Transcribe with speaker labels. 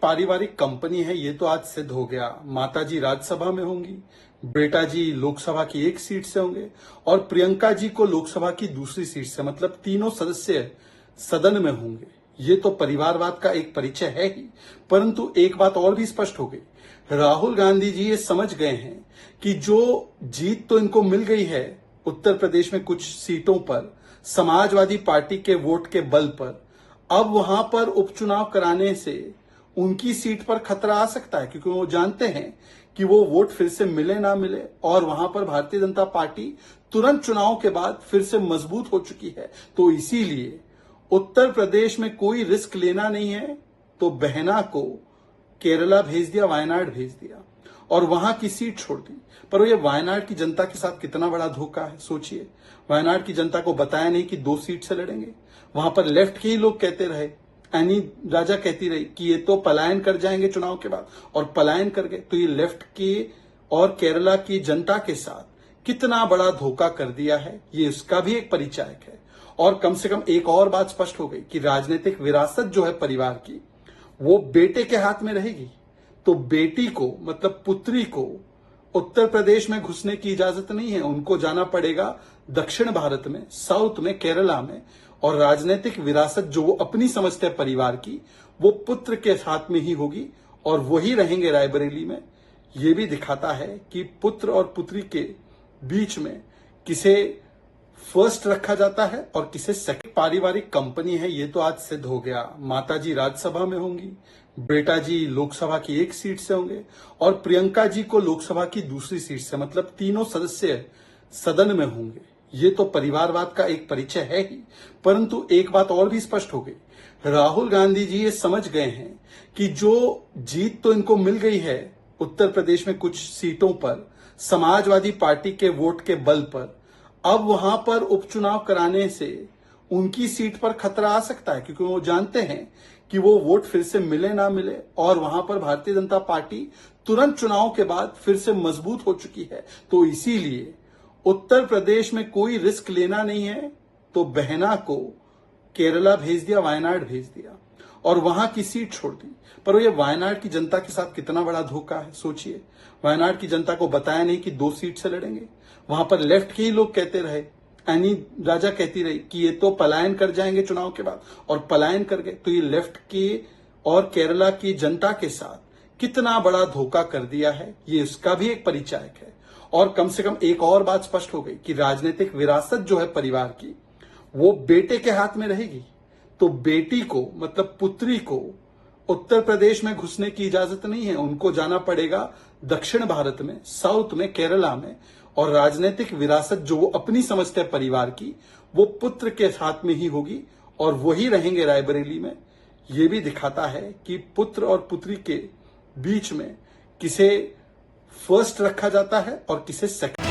Speaker 1: पारिवारिक कंपनी है ये तो आज सिद्ध हो गया। माताजी राज्यसभा में होंगी, बेटा जी लोकसभा की एक सीट से होंगे और प्रियंका जी को लोकसभा की दूसरी सीट से, मतलब तीनों सदस्य सदन में होंगे। ये तो परिवारवाद का एक परिचय है ही, परंतु एक बात और भी स्पष्ट हो गई। राहुल गांधी जी ये समझ गए हैं कि जो जीत तो इनको मिल गई है उत्तर प्रदेश में कुछ सीटों पर समाजवादी पार्टी के वोट के बल पर, अब वहां पर उपचुनाव कराने से उनकी सीट पर खतरा आ सकता है, क्योंकि वो जानते हैं कि वो वोट फिर से मिले ना मिले और वहां पर भारतीय जनता पार्टी तुरंत चुनाव के बाद फिर से मजबूत हो चुकी है। तो इसीलिए उत्तर प्रदेश में कोई रिस्क लेना नहीं है, तो बहना को केरला भेज दिया, वायनाड भेज दिया और वहां की सीट छोड़ दी। पर ये वायनाड की जनता के साथ कितना बड़ा धोखा है, सोचिए। वायनाड की जनता को बताया नहीं कि 2 सीट से लड़ेंगे। वहां पर लेफ्ट के ही लोग कहते रहे, एनी राजा कहती रही कि ये तो पलायन कर जाएंगे चुनाव के बाद, और पलायन कर गए। तो ये लेफ्ट के और केरला की जनता के साथ कितना बड़ा धोखा कर दिया है, ये उसका भी एक परिचायक है। और कम से कम एक और बात स्पष्ट हो गई कि राजनीतिक विरासत जो है परिवार की, वो बेटे के हाथ में रहेगी। तो बेटी को, मतलब पुत्री को, उत्तर प्रदेश में घुसने की इजाजत नहीं है। उनको जाना पड़ेगा दक्षिण भारत में, साउथ में, केरला में। और राजनीतिक विरासत जो वो अपनी समझते हैं परिवार की, वो पुत्र के साथ में ही होगी और वही रहेंगे रायबरेली में। ये भी दिखाता है कि पुत्र और पुत्री के बीच में किसे फर्स्ट रखा जाता है और किसे सेकंड। पारिवारिक कंपनी है ये तो आज सिद्ध हो गया। माताजी राज्यसभा में होंगी, बेटा जी लोकसभा की एक सीट से होंगे और प्रियंका जी को लोकसभा की दूसरी सीट से, मतलब तीनों सदस्य सदन में होंगे। ये तो परिवारवाद का एक परिचय है ही, परंतु एक बात और भी स्पष्ट हो गई। राहुल गांधी जी ये समझ गए हैं कि जो जीत तो इनको मिल गई है उत्तर प्रदेश में कुछ सीटों पर समाजवादी पार्टी के वोट के बल पर, अब वहां पर उपचुनाव कराने से उनकी सीट पर खतरा आ सकता है, क्योंकि वो जानते हैं कि वो वोट फिर से मिले ना मिले और वहां पर भारतीय जनता पार्टी तुरंत चुनाव के बाद फिर से मजबूत हो चुकी है। तो इसीलिए उत्तर प्रदेश में कोई रिस्क लेना नहीं है, तो बहना को केरला भेज दिया, वायनाड भेज दिया और वहां की सीट छोड़ दी। पर ये वायनाड की जनता के साथ कितना बड़ा धोखा है, सोचिए। वायनाड की जनता को बताया नहीं कि 2 सीट से लड़ेंगे। वहां पर लेफ्ट के ही लोग कहते रहे, एनी राजा कहती रही कि ये तो पलायन कर जाएंगे चुनाव के बाद, और पलायन कर गए। तो ये लेफ्ट के और केरला की जनता के साथ कितना बड़ा धोखा कर दिया है, ये उसका भी एक परिचायक है। और कम से कम एक और बात स्पष्ट हो गई कि राजनीतिक विरासत जो है परिवार की, वो बेटे के हाथ में रहेगी। तो बेटी को, मतलब पुत्री को, उत्तर प्रदेश में घुसने की इजाजत नहीं है। उनको जाना पड़ेगा दक्षिण भारत में, साउथ में, केरला में। और राजनीतिक विरासत जो वो अपनी समझते हैं परिवार की, वो पुत्र के साथ में ही होगी और वही रहेंगे रायबरेली में। ये भी दिखाता है कि पुत्र और पुत्री के बीच में किसे फर्स्ट रखा जाता है और किसे सेकंड।